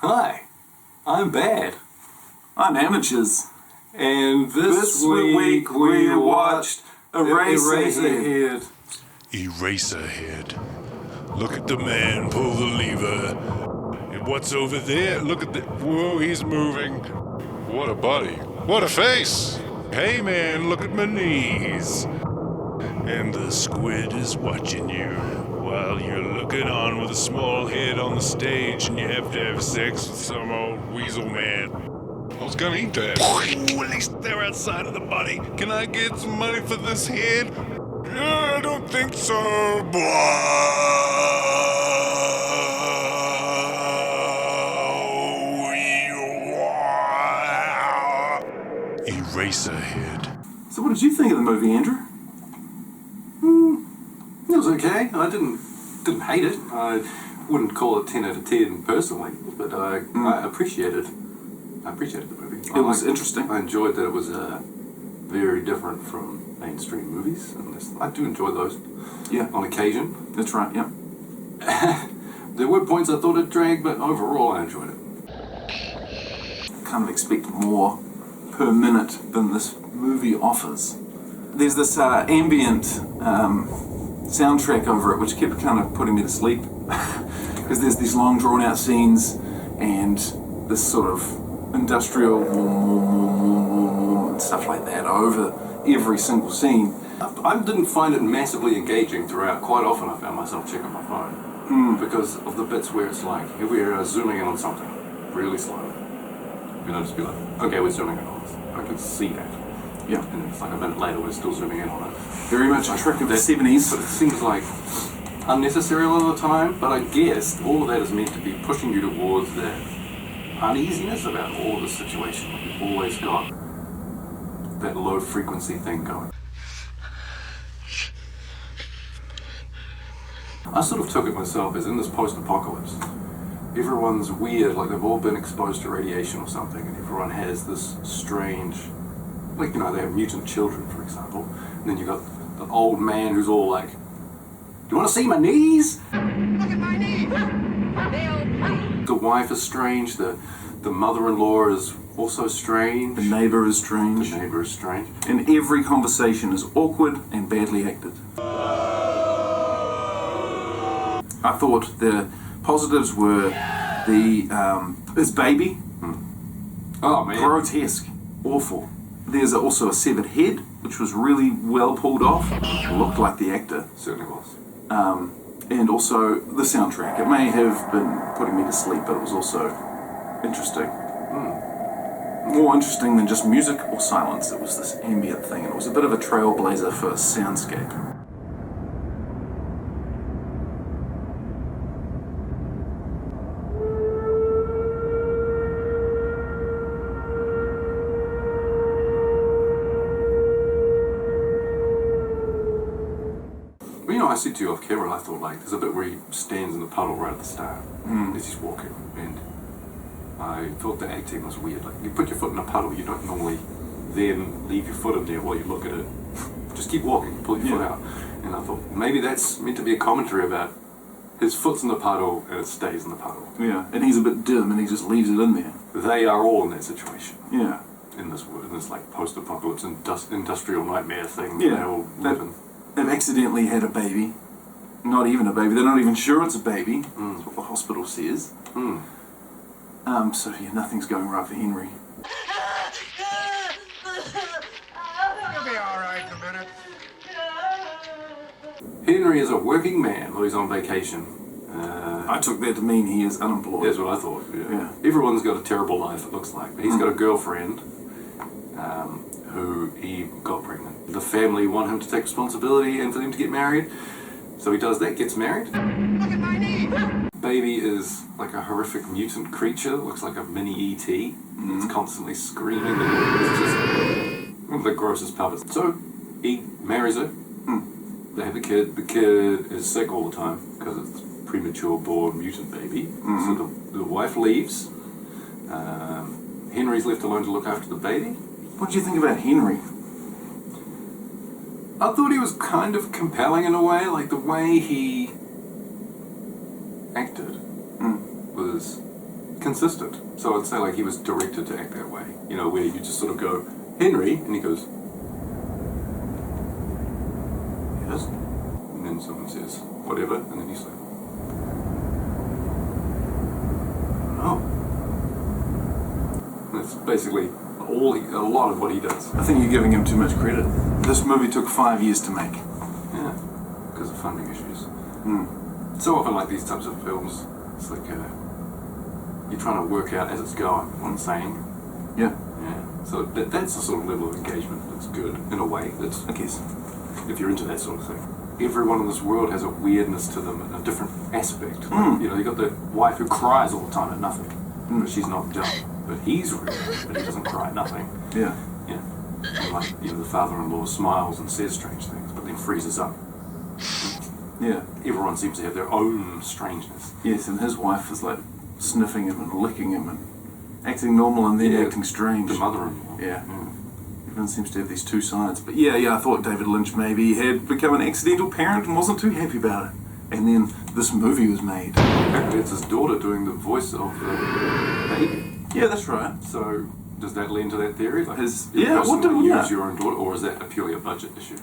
Hi, I'm Bad. I'm Amateurs. And this week we watched Eraserhead. Eraserhead. Look at the man pull the lever. And what's over there? Look at the... Whoa, he's moving. What a body. What a face. Hey man, look at my knees. And the squid is watching you while you're looking on with a small head on the stage and you have to have sex with some old weasel man. I was gonna eat that. Ooh, at least they're outside of the body. Can I get some money for this head? I don't think so. Eraserhead. So what did you think of the movie, Andrew? It was okay. I didn't hate it. I wouldn't call it 10 out of 10 personally, but I appreciated the movie. It was interesting. I enjoyed that it was very different from mainstream movies. And I do enjoy those. Yeah. On occasion. That's right, yeah. There were points I thought it dragged, but overall I enjoyed it. Kind of expect more per minute than this movie offers. There's this ambient soundtrack over it which kept kind of putting me to sleep because there's these long drawn out scenes and this sort of industrial and stuff like that over every single scene. I didn't find it massively engaging throughout. Quite often I found myself checking my phone because of the bits where it's like, here we are zooming in on something really slow. You know, just be like, okay, we're zooming in on this. I can see that. Yeah. And it's like a minute later we're still zooming in on it. Very much a trick of the 70s. But it seems like unnecessary a lot of the time, but I guess all of that is meant to be pushing you towards that uneasiness about all of the situation. Like you've always got that low frequency thing going. I sort of took it myself as in this post-apocalypse, everyone's weird, like they've all been exposed to radiation or something, and everyone has this strange, like, you know, they have mutant children, for example, and then you got the old man who's all like, do you want to see my knees? Look at my knees! The wife is strange, the mother-in-law is also strange. The neighbour is strange. The neighbour is strange. And every conversation is awkward and badly acted. I thought the positives were his baby. Oh man. Grotesque. Awful. There's also a severed head, which was really well pulled off. Looked like the actor. Certainly was. And also the soundtrack. It may have been putting me to sleep, but it was also interesting. More interesting than just music or silence. It was this ambient thing, and it was a bit of a trailblazer for soundscape. Well, you know, I said to you off camera, I thought, like, there's a bit where he stands in the puddle right at the start as he's walking, and I thought the acting was weird. Like, you put your foot in a puddle, you don't normally then leave your foot in there while you look at it. Just keep walking, pull your foot out. And I thought, maybe that's meant to be a commentary about his foot's in the puddle and it stays in the puddle. Yeah, and he's a bit dim and he just leaves it in there. They are all in that situation. Yeah. In this like post-apocalypse industrial nightmare thing. Yeah. They all live in. They've accidentally had a baby. Not even a baby. They're not even sure it's a baby. That's what the hospital says. So yeah, nothing's going right for Henry. You'll be alright in a minute. Henry is a working man while he's on vacation. I took that to mean he is unemployed. That's what I thought. Yeah. Everyone's got a terrible life, it looks like. But he's got a girlfriend who he got pregnant. The family want him to take responsibility and for them to get married. So he does that, gets married. Look at my knees! Baby is like a horrific mutant creature, looks like a mini E.T. It's constantly screaming. It's just one of the grossest puppets. So he marries her. They have a kid. The kid is sick all the time because it's premature born mutant baby. So the wife leaves. Henry's left alone to look after the baby. What did you think about Henry? I thought he was kind of compelling in a way, like the way he acted was consistent. So I'd say like he was directed to act that way. You know, where you just sort of go, Henry, and he goes, yes. And then someone says, whatever, and then he's like, oh. And that's basically a lot of what he does. I think you're giving him too much credit. This movie took 5 years to make. Yeah, because of funding issues. So often like these types of films, it's like you're trying to work out as it's going what I'm saying. Yeah. Yeah. So that's the sort of level of engagement that's good in a way. That's, I guess, if you're into that sort of thing. Everyone in this world has a weirdness to them in a different aspect. Like, you know, you got the wife who cries all the time at nothing, but she's not dumb. But he's real, but he doesn't cry at nothing. Yeah. Yeah. And like, you know, the father-in-law smiles and says strange things, but then freezes up. Yeah. Everyone seems to have their own strangeness. Yes, and his wife is like sniffing him and licking him and acting normal and then acting strange. The mother-in-law. Yeah. Everyone seems to have these two sides. But yeah, I thought David Lynch maybe had become an accidental parent and wasn't too happy about it. And then this movie was made. Apparently it's his daughter doing the voice of the baby. Yeah, that's right. So does that lend to that theory? Like, what do we use your own daughter, or is that purely a budget issue?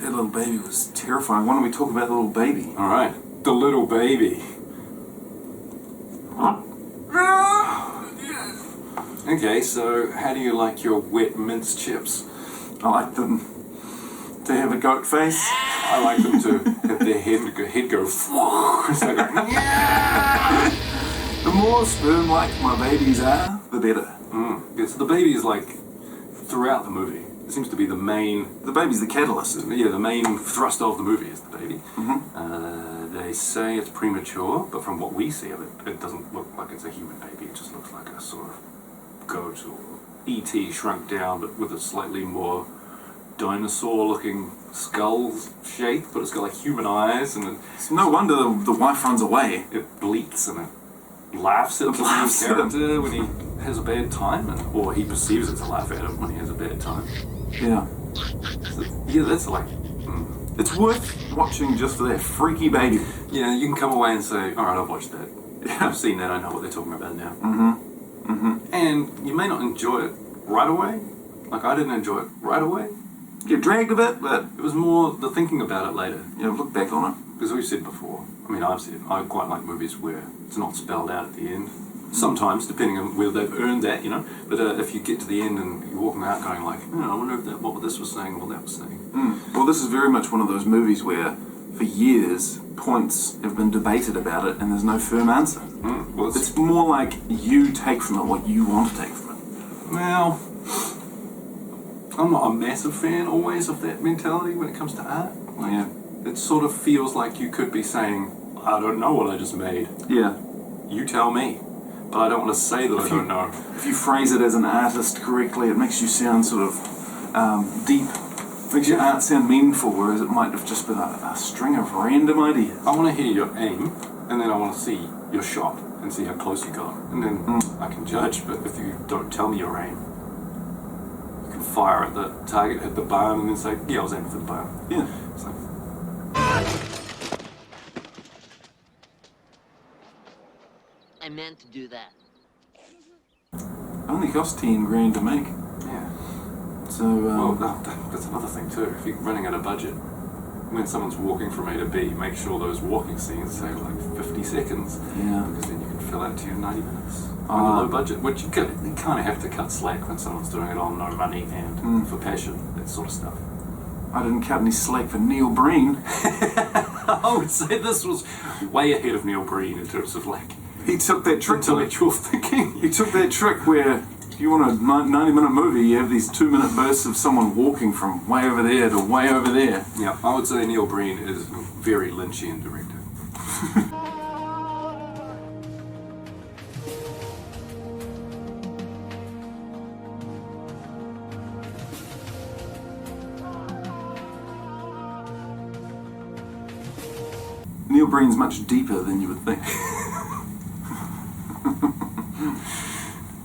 That little baby was terrifying. Why don't we talk about the little baby? All right, the little baby. Okay, so how do you like your wet mince chips? I like them to have a goat face. I like them to have their head go so The more sperm-like my babies are, the better. Yeah, so the baby is like, throughout the movie, it seems to be the main... The baby's the catalyst. Yeah, the main thrust of the movie is the baby. They say it's premature, but from what we see of it, it doesn't look like it's a human baby. It just looks like a sort of goat or E.T. shrunk down, but with a slightly more dinosaur-looking skull shape, but it's got like human eyes, and It's no wonder the wife runs away. it bleats and it laughs at the main character when he has a bad time, or he perceives it to laugh at him when he has a bad time. Yeah. So, yeah, that's like... It's worth watching just for that freaky baby. Yeah, you can come away and say, alright, I've watched that. Yeah. I've seen that, I know what they're talking about now. And you may not enjoy it right away. Like, I didn't enjoy it right away. Get dragged a bit, but It was more the thinking about it later. look back on it. Because we've said before, I've said, I quite like movies where it's not spelled out at the end. Sometimes, depending on whether they've earned that, But if you get to the end and you're walking out going like, I wonder if what this was saying, what that was saying. Well, this is very much one of those movies where, for years, points have been debated about it and there's no firm answer. Well, It's more like you take from it what you want to take from it. well, I'm not a massive fan always of that mentality when it comes to art. Like, Yeah. it sort of feels like you could be saying, I don't know what I just made. Yeah. You tell me. But I don't want to say that I don't know. If you phrase it as an artist correctly, it makes you sound sort of deep. Makes your art sound meaningful, whereas it might have just been a string of random ideas. I want to hear your aim, and then I want to see your shot and see how close you got. And then I can judge, but if you don't tell me your aim, you can fire at the target, hit the barn, and then say, yeah, I was aiming for the barn. Yeah. It's like, I meant to do that. Only cost 10 grand to make. yeah. So, Well, that's another thing too. If you're running out of budget, when someone's walking from A to B, make sure those walking scenes say like 50 seconds. Yeah. Because then you can fill out to your 90 minutes on a low budget, which you kind of have to cut slack when someone's doing it on no money and for passion, that sort of stuff. I didn't cut any slack for Neil Breen. I would say this was way ahead of Neil Breen in terms of like He took that trick to me. intellectual thinking. He took that trick where if you want a 90-minute movie, you have these 2-minute bursts of someone walking from way over there to way over there. Yeah, I would say Neil Breen is a very Lynchian director. Neil Breen's much deeper than you would think.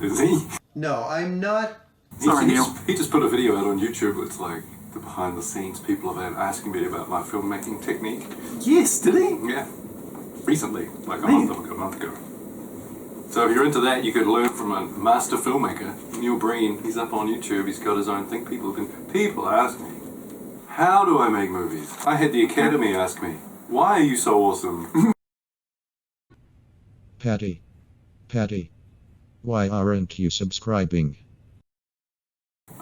Is he? No, I'm not. Sorry, Neil. He just put a video out on YouTube. It's like the behind the scenes people have been asking me about my filmmaking technique. Yes, did he? Yeah. recently, like a month ago. So if you're into that, you could learn from a master filmmaker, Neil Breen. He's up on YouTube. He's got his own thing. People ask me, how do I make movies? I had the Academy ask me, why are you so awesome? Patty, why aren't you subscribing?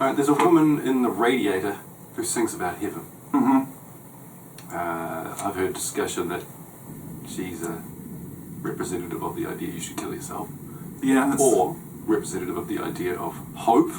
Alright, there's a woman in The Radiator who sings about heaven. I've heard discussion that she's a representative of the idea you should kill yourself. Yeah. Or representative of the idea of hope.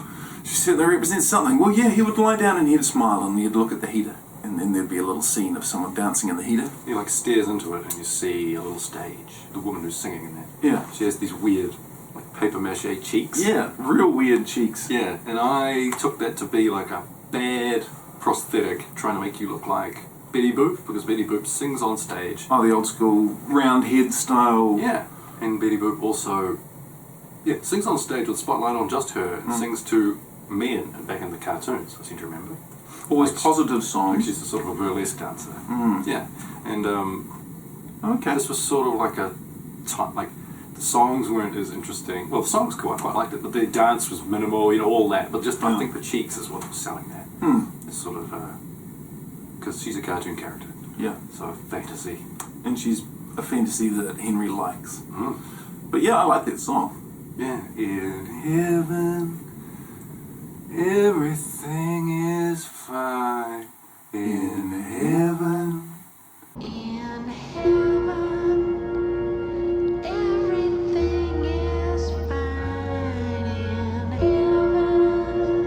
She certainly represents something. Well, yeah, he would lie down and he'd smile and he'd look at the heater. And then there'd be a little scene of someone dancing in the heater. He like stares into it and you see a little stage. The woman who's singing in there. Yeah. She has these weird, like, paper mache cheeks. Yeah, real weird cheeks. Yeah, and I took that to be like a bad prosthetic trying to make you look like Betty Boop, because Betty Boop sings on stage. Oh, the old school round head style. Yeah, and Betty Boop also, sings on stage with spotlight on just her and sings to men back in the cartoons, I seem to remember. Always Like, positive songs. She's a sort of a burlesque dancer. Yeah, and Okay. this was sort of like a like the songs weren't as interesting. Well, the songs cool, I quite liked it, but the dance was minimal, all that. But just I think the cheeks is what was selling that. It's sort of because she's a cartoon character. Yeah. So fantasy. And she's a fantasy that Henry likes. But yeah, I like that song. Yeah. In heaven, everything is fine. In heaven. In heaven, everything is fine. In heaven,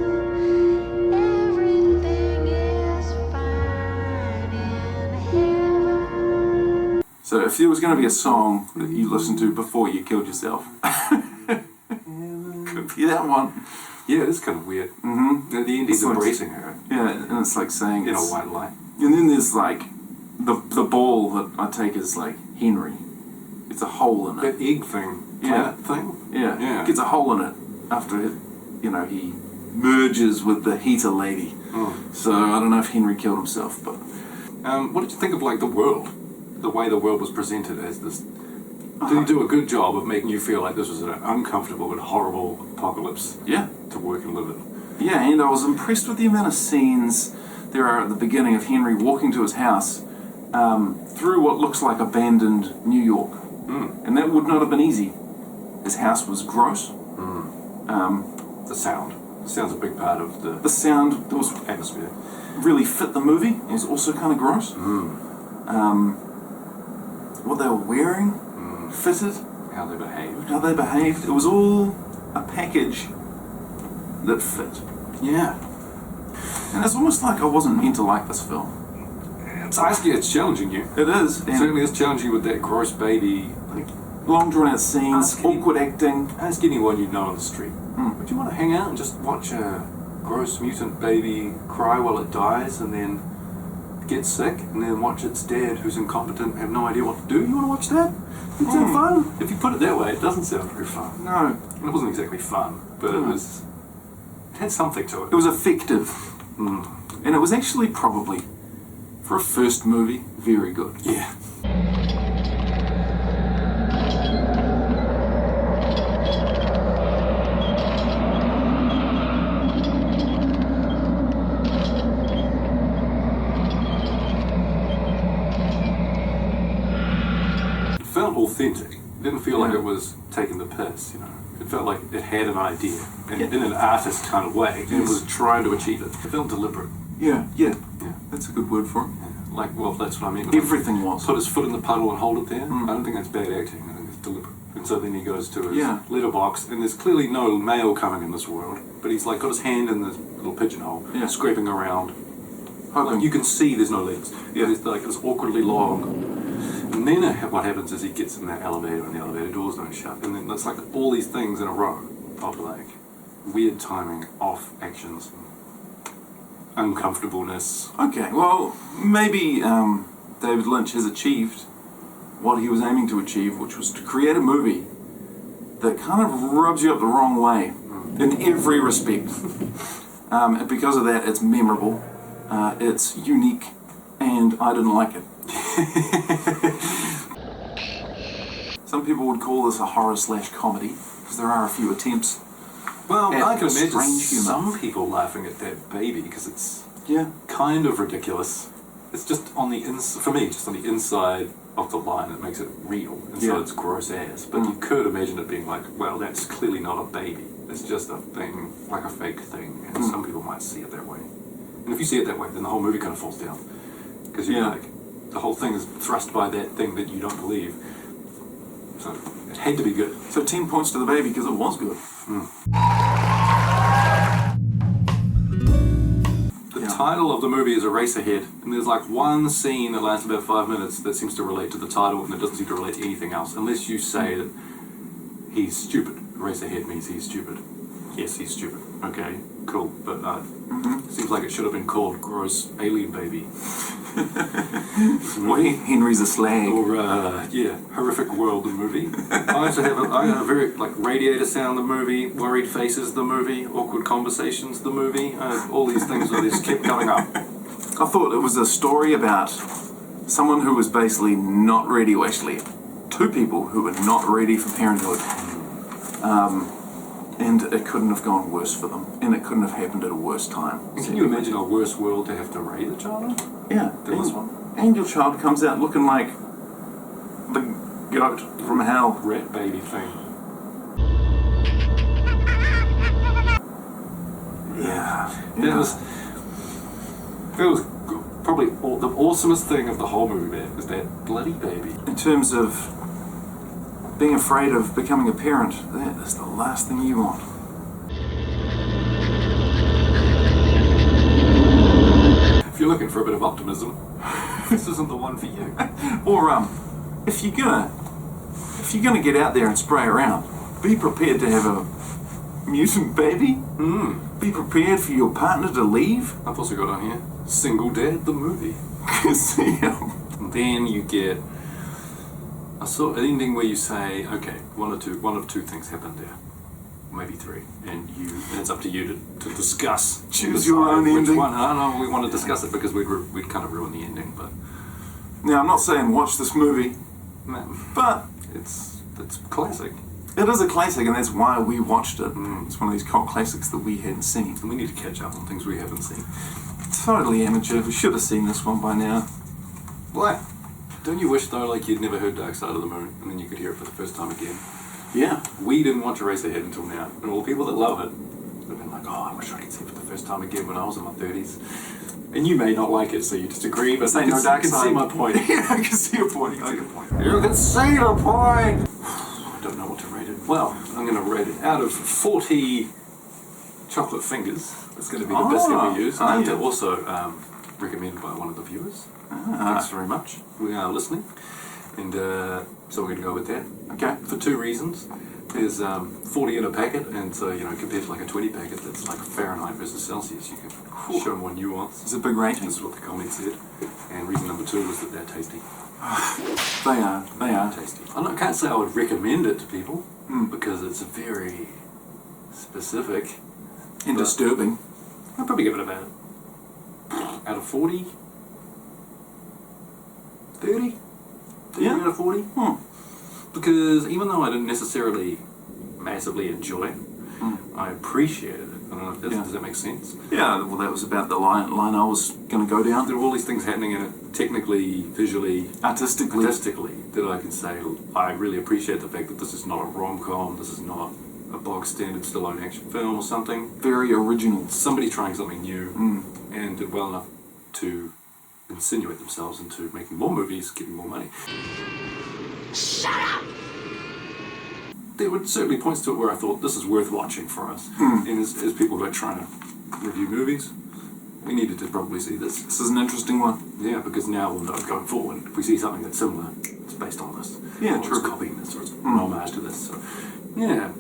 everything is fine. In heaven. So if there was going to be a song that you listened to before you killed yourself, could be that one. Yeah, it is kind of weird. At the end, he's embracing her Yeah, and it's like saying in a it's, white light. and then there's like the ball that I take is like Henry. It's a hole in it. That egg thing, Yeah. planet thing. Yeah, Yeah. gets a hole in it after he merges with the heater lady. So I don't know if Henry killed himself, but What did you think of like the world? The way the world was presented as this. Did he do a good job of making you feel like this was an uncomfortable and horrible apocalypse yeah. to work and live in? Yeah, and I was impressed with the amount of scenes there are at the beginning of Henry walking to his house through what looks like abandoned New York. And that would not have been easy. His house was gross. The sound. The sound's a big part of The sound that was atmosphere. really fit the movie. It was also kind of gross. What they were wearing fitted. How they behaved. How they behaved. It was all a package that fit. Yeah. And it's almost like I wasn't meant to like this film. It's challenging you. It is. It And certainly is challenging you with that gross baby. Like, long drawn out scenes, Asking- awkward acting. ask anyone you know on the street. Would you want to hang out and just watch a gross mutant baby cry while it dies and then get sick and then watch its dad who's incompetent and have no idea what to do? You want to watch that? It sounds fun. If you put it that way, it doesn't sound very fun. No. And it wasn't exactly fun, but it had something to It it. was effective. And it was actually probably, for a first movie, very good. Yeah. It felt authentic. It didn't feel like it was taking the piss, It felt like it had an idea, and in an artist kind of way, and it was trying to achieve it. It felt deliberate. Yeah. Yeah. That's a good word for it. Like, well, that's what I mean. Everything was. Put his foot in the puddle and hold it there. I don't think that's bad acting. I think it's deliberate. And so then he goes to his letterbox, and there's clearly no mail coming in this world, but he's like got his hand in this little pigeonhole, scraping around. Like, you can see there's no legs. Yeah. It's like it's awkwardly long. And then what happens is he gets in that elevator, and the elevator doors don't shut, and then there's like all these things in a row of like weird timing, off actions, uncomfortableness. Okay, well, maybe David Lynch has achieved what he was aiming to achieve, which was to create a movie that kind of rubs you up the wrong way in every respect. And because of that, it's memorable, it's unique, and I didn't like it. Some people would call this a horror/comedy, because there are a few attempts. Well, Yeah, I can imagine strange humour. some people laughing at that baby because it's Yeah. kind of ridiculous. It's just on the for me, just on the inside of the line that makes it real, and so Yeah. it's gross ass. But you could imagine it being like, well, that's clearly not a baby. It's just a thing, like a fake thing, and some people might see it that way. And if you see it that way, then the whole movie kind of falls down because you're Yeah. like, the whole thing is thrust by that thing that you don't believe. So it had to be good. So 10 points to the baby because it was good. The title of the movie is Eraserhead, and there's like one scene that lasts about 5 minutes that seems to relate to the title, and it doesn't seem to relate to anything else, unless you say that he's stupid. Eraserhead means he's stupid. Yes, he's stupid. Okay, cool. But seems like it should have been called Gross Alien Baby. Well, Henry's a slag. Or, Horrific World, the movie. I also have a very, like, Radiator Sound, the movie, Worried Faces, the movie, Awkward Conversations, the movie. All these things that just kept coming up. I thought it was a story about someone who was basically not ready, well, actually, two people who were not ready for parenthood. And it couldn't have gone worse for them, and it couldn't have happened at a worse time. And can you imagine a worse world to have to raise a child? Yeah. Than this one? And your child comes out looking like the goat from hell. Rat baby thing. Yeah. That was probably the awesomest thing of the whole movie, man, was that bloody baby. In terms of being afraid of becoming a parent, that is the last thing you want. If you're looking for a bit of optimism, this isn't the one for you. Or if you're gonna get out there and spray around, be prepared to have a mutant baby. Be prepared for your partner to leave. I've also got on here Single Dad, the movie. And then you get a sort of ending where you say, okay, one of two things happened there, maybe three, and it's up to you to discuss. Choose your own which ending. one. I don't know. We want to discuss it because we'd kind of ruin the ending, but Now, I'm not saying watch this movie, man, but it's classic, it is a classic, and that's why we watched it. It's one of these cult classics that we hadn't seen. and we need to catch up on things we haven't seen. Totally amateur. We should have seen this one by now. What? Don't you wish though, like you'd never heard Dark Side of the Moon, and then you could hear it for the first time again? Yeah. We didn't watch Eraserhead until now, and all the people that love it have been like, oh, I wish I could see it for the first time again when I was in my 30s. And you may not like it, so you disagree, but Say you no can, dark you can see side. my point. Yeah, I can see your point. You can see your point. You can see the point! I don't know what to rate it. Well, I'm going to rate it out of 40 chocolate fingers. That's going to be the best thing we use. And yeah. also recommended by one of the viewers. Thanks very much. We are listening. And so we're going to go with that. Okay. For two reasons. There's 40 in a packet, and so, compared to like a 20 packet, that's like Fahrenheit versus Celsius. You can show more nuance. It's a big rating. This is what the comment said. And reason number two was that they're tasty. They are. They are. Tasty. I can't say I would recommend it to people because it's very specific. And disturbing. I'd probably give it about out of 40, 30, 30 Yeah. out of 40. Because even though I didn't necessarily massively enjoy it, I appreciated it. I don't know if does that make sense? Yeah, well, that was about the line I was going to go down. There are all these things happening in it, technically, visually, Artistically. that I can say I really appreciate the fact that this is not a rom-com, this is not a bog standard Stallone action film or something. Very original. Somebody trying something new and did well enough to insinuate themselves into making more movies, getting more money. Shut up! There were certainly points to it where I thought this is worth watching for us. And as people who are trying to review movies, we needed to probably see this. This is an interesting one. Yeah, because now we'll know going forward, if we see something that's similar, it's based on this. Yeah, or true. it's copying this, or it's an homage to this. So, yeah,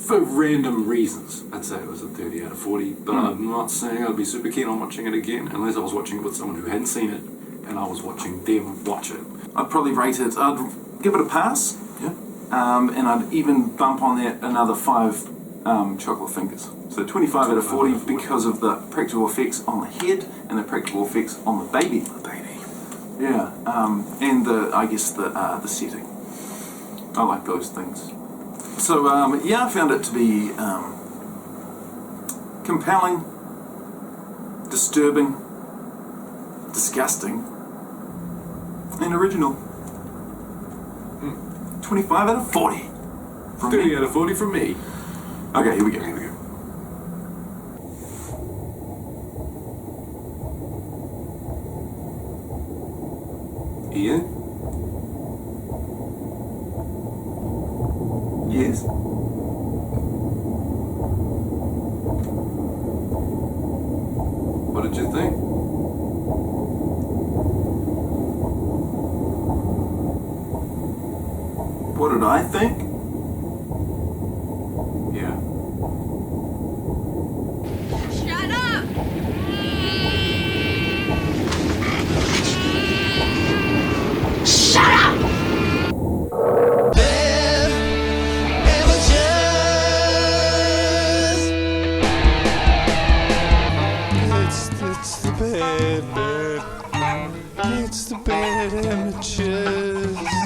for random reasons, I'd say it was a 30 out of 40, but I'm not saying I'd be super keen on watching it again, unless I was watching it with someone who hadn't seen it, and I was watching them watch it. I'd probably rate it, I'd give it a pass. Yeah. And I'd even bump on that another 5 chocolate fingers. So 25 out of 40 because of the practical effects on the head and the practical effects on the baby. Yeah, and I guess the setting. I like those things. So, yeah, I found it to be compelling, disturbing, disgusting, and original. 25 out of 40. From 30 me. out of 40 from me. Okay, here we go. Ian? Yes. What did you think? What did I think? Yeah. Shut up! Shut up! It's the bad, bad. It's the bad amateurs.